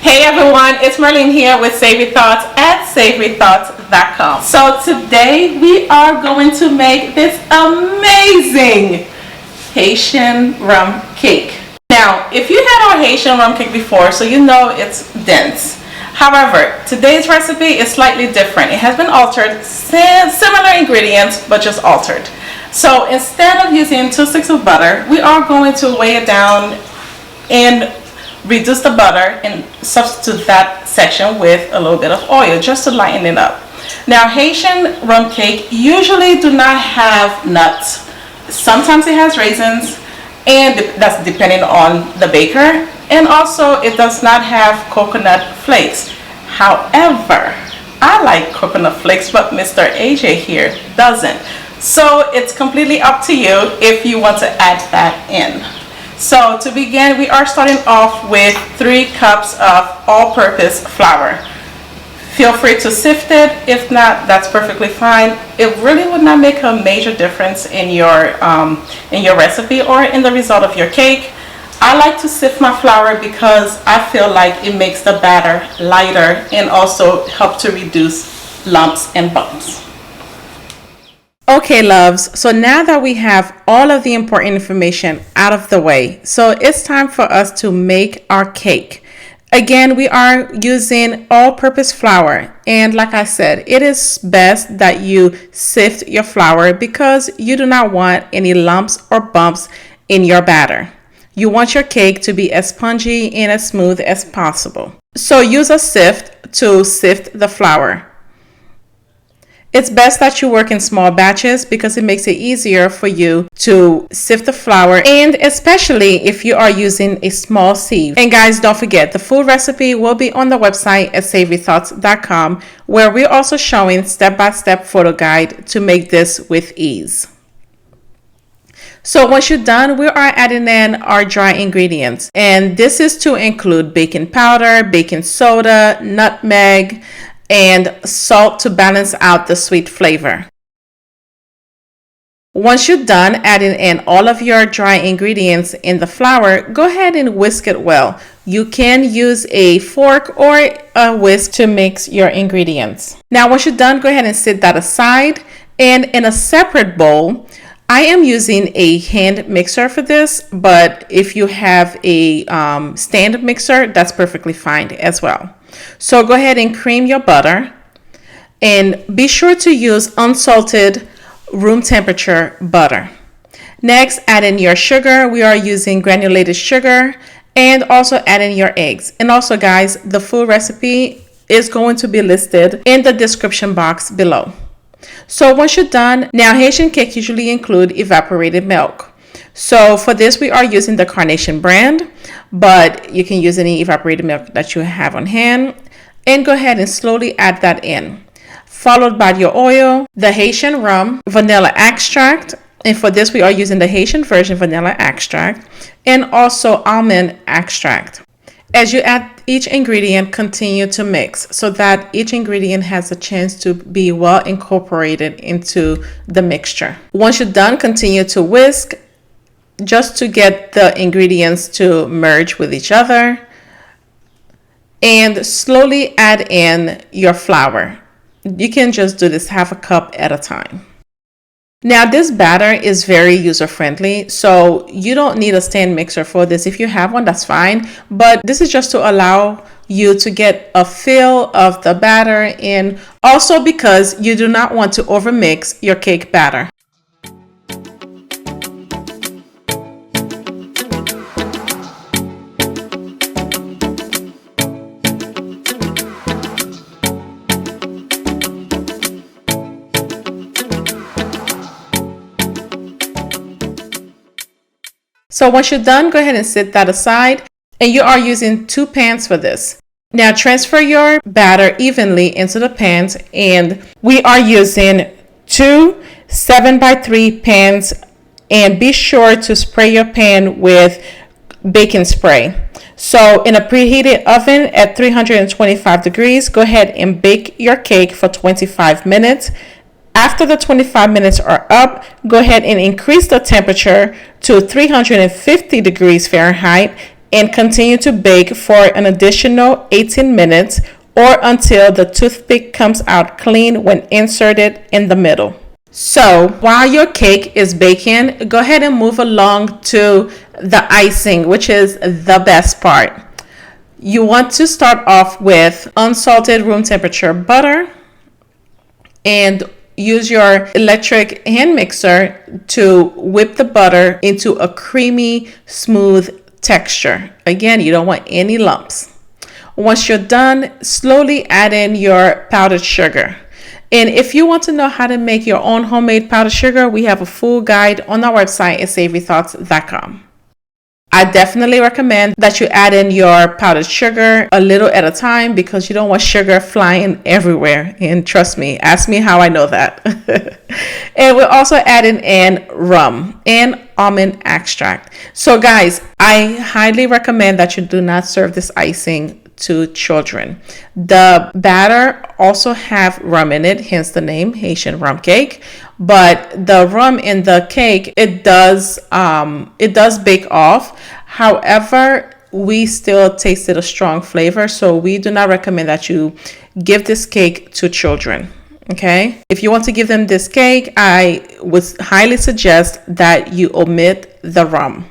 Hey everyone, it's Marlene here with Savory Thoughts at savorythoughts.com. So today we are going to make this amazing Haitian rum cake. Now, if you had our Haitian rum cake before, so you know it's dense. However, today's recipe is slightly different. It has been altered, similar ingredients, but just altered. So instead of using 2 sticks of butter, we are going to weigh it down and reduce the butter and substitute that section with a little bit of oil just to lighten it up. Now, Haitian rum cake usually do not have nuts. Sometimes it has raisins, and that's depending on the baker, and also it does not have coconut flakes. However, I like coconut flakes, but Mr. AJ here doesn't. So it's completely up to you if you want to add that in. So to begin, we are starting off with 3 cups of all-purpose flour. Feel free to sift it. If not, that's perfectly fine. It really would not make a major difference in your recipe or in the result of your cake. I like to sift my flour because I feel like it makes the batter lighter and also help to reduce lumps and bumps. Okay, loves, so now that we have all of the important information out of the way, so it's time for us to make our cake. Again, we are using all-purpose flour, and like I said, it is best that you sift your flour because you do not want any lumps or bumps in your batter. You want your cake to be as spongy and as smooth as possible. So use a sift to sift the flour. It's best that you work in small batches because it makes it easier for you to sift the flour, and especially if you are using a small sieve. And guys, don't forget, the full recipe will be on the website at savorythoughts.com, where we're also showing step-by-step photo guide to make this with ease. So once you're done, we are adding in our dry ingredients, and this is to include baking powder, baking soda, nutmeg, and salt to balance out the sweet flavor. Once you're done adding in all of your dry ingredients in the flour, go ahead and whisk it well. You can use a fork or a whisk to mix your ingredients. Now, once you're done, go ahead and set that aside. And in a separate bowl, I am using a hand mixer for this, but if you have a stand mixer, that's perfectly fine as well. So go ahead and cream your butter, and be sure to use unsalted room temperature butter. Next, add in your sugar. We are using granulated sugar, and also add in your eggs. And also, guys, the full recipe is going to be listed in the description box below. So once you're done, now Haitian cake usually include evaporated milk. So for this, we are using the Carnation brand, but you can use any evaporated milk that you have on hand. And go ahead and slowly add that in, followed by your oil, the Haitian rum, vanilla extract. And for this, we are using the Haitian version vanilla extract, and also almond extract. As you add each ingredient, continue to mix so that each ingredient has a chance to be well incorporated into the mixture. Once you're done, continue to whisk just to get the ingredients to merge with each other, and slowly add in your flour. You can just do this half a cup at a time. Now, this batter is very user-friendly, so you don't need a stand mixer for this. If you have one, that's fine, but this is just to allow you to get a feel of the batter, and also because you do not want to overmix your cake batter. So once you're done, go ahead and set that aside, and you are using 2 pans for this. Now transfer your batter evenly into the pans, and we are using 2 7x3 pans, and be sure to spray your pan with baking spray. So in a preheated oven at 325 degrees, go ahead and bake your cake for 25 minutes. After the 25 minutes are up, go ahead and increase the temperature to 350 degrees Fahrenheit and continue to bake for an additional 18 minutes or until the toothpick comes out clean when inserted in the middle. So while your cake is baking, go ahead and move along to the icing, which is the best part. You want to start off with unsalted room temperature butter and use your electric hand mixer to whip the butter into a creamy, smooth texture. Again, you don't want any lumps. Once you're done, slowly add in your powdered sugar. And if you want to know how to make your own homemade powdered sugar, we have a full guide on our website at savorythoughts.com. I definitely recommend that you add in your powdered sugar a little at a time because you don't want sugar flying everywhere. And trust me, ask me how I know that. And we're also adding in rum and almond extract. So guys, I highly recommend that you do not serve this icing to children. The batter also have rum in it, hence the name Haitian Rum Cake. But the rum in the cake, it does bake off. However, we still tasted a strong flavor, so we do not recommend that you give this cake to children. Okay, if you want to give them this cake, I would highly suggest that you omit the rum.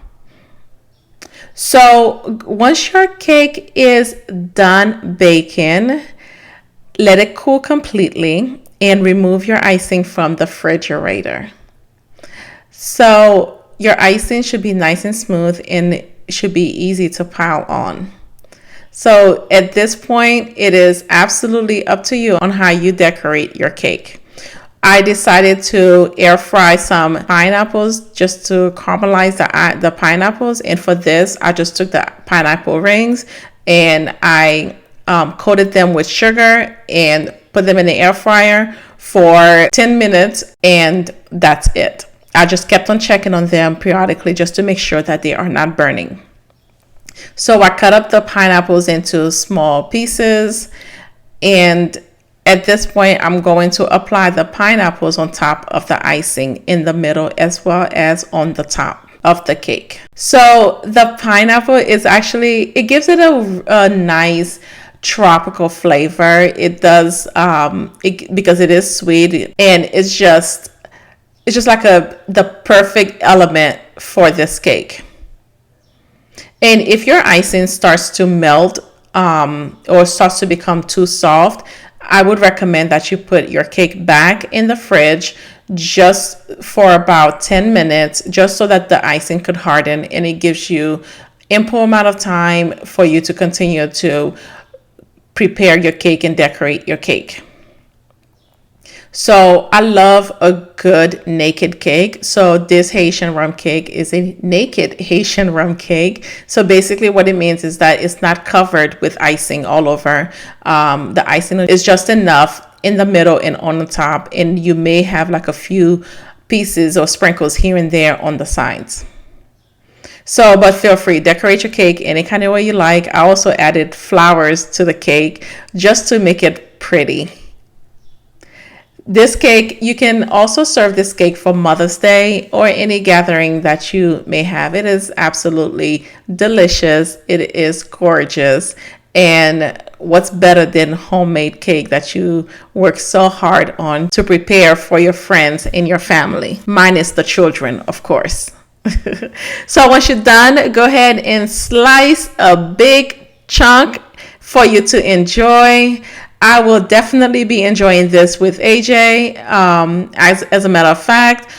So once your cake is done baking, let it cool completely and remove your icing from the refrigerator. So your icing should be nice and smooth and it should be easy to pile on. So at this point, it is absolutely up to you on how you decorate your cake. I decided to air fry some pineapples just to caramelize the pineapples. And for this, I just took the pineapple rings and I coated them with sugar and put them in the air fryer for 10 minutes. And that's it. I just kept on checking on them periodically just to make sure that they are not burning. So I cut up the pineapples into small pieces, and at this point, I'm going to apply the pineapples on top of the icing in the middle as well as on the top of the cake. So the pineapple is actually, it gives it a nice tropical flavor. It does, because it is sweet, and it's just like the perfect element for this cake. And if your icing starts to melt or starts to become too soft, I would recommend that you put your cake back in the fridge just for about 10 minutes, just so that the icing could harden, and it gives you ample amount of time for you to continue to prepare your cake and decorate your cake. So I love a good naked cake. So this Haitian rum cake is a naked Haitian rum cake. So basically what it means is that it's not covered with icing all over. The icing is just enough in the middle and on the top. And you may have like a few pieces or sprinkles here and there on the sides. So, but feel free, decorate your cake any kind of way you like. I also added flowers to the cake just to make it pretty. This cake, you can also serve this cake for Mother's Day or any gathering that you may have. It is absolutely delicious. It is gorgeous. And what's better than homemade cake that you work so hard on to prepare for your friends and your family, minus the children, of course. So once you're done, go ahead and slice a big chunk for you to enjoy. I will definitely be enjoying this with AJ. As a matter of fact,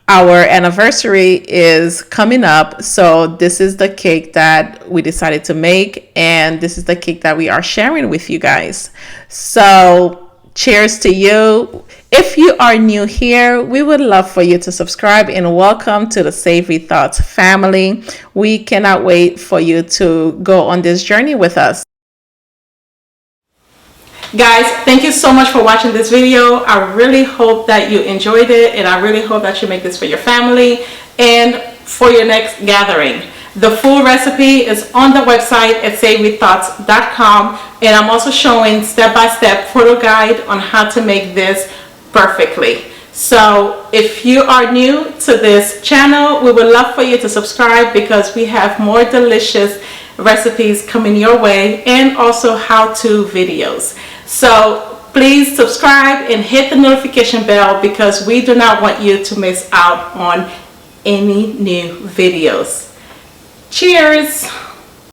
our anniversary is coming up. So this is the cake that we decided to make. And this is the cake that we are sharing with you guys. So cheers to you. If you are new here, we would love for you to subscribe and welcome to the Savory Thoughts family. We cannot wait for you to go on this journey with us. Guys, thank you so much for watching this video. I really hope that you enjoyed it, and I really hope that you make this for your family and for your next gathering. The full recipe is on the website at savorythoughts.com, and I'm also showing step-by-step photo guide on how to make this perfectly. So if you are new to this channel, we would love for you to subscribe because we have more delicious recipes coming your way, and also how-to videos. So please subscribe and hit the notification bell because we do not want you to miss out on any new videos. Cheers!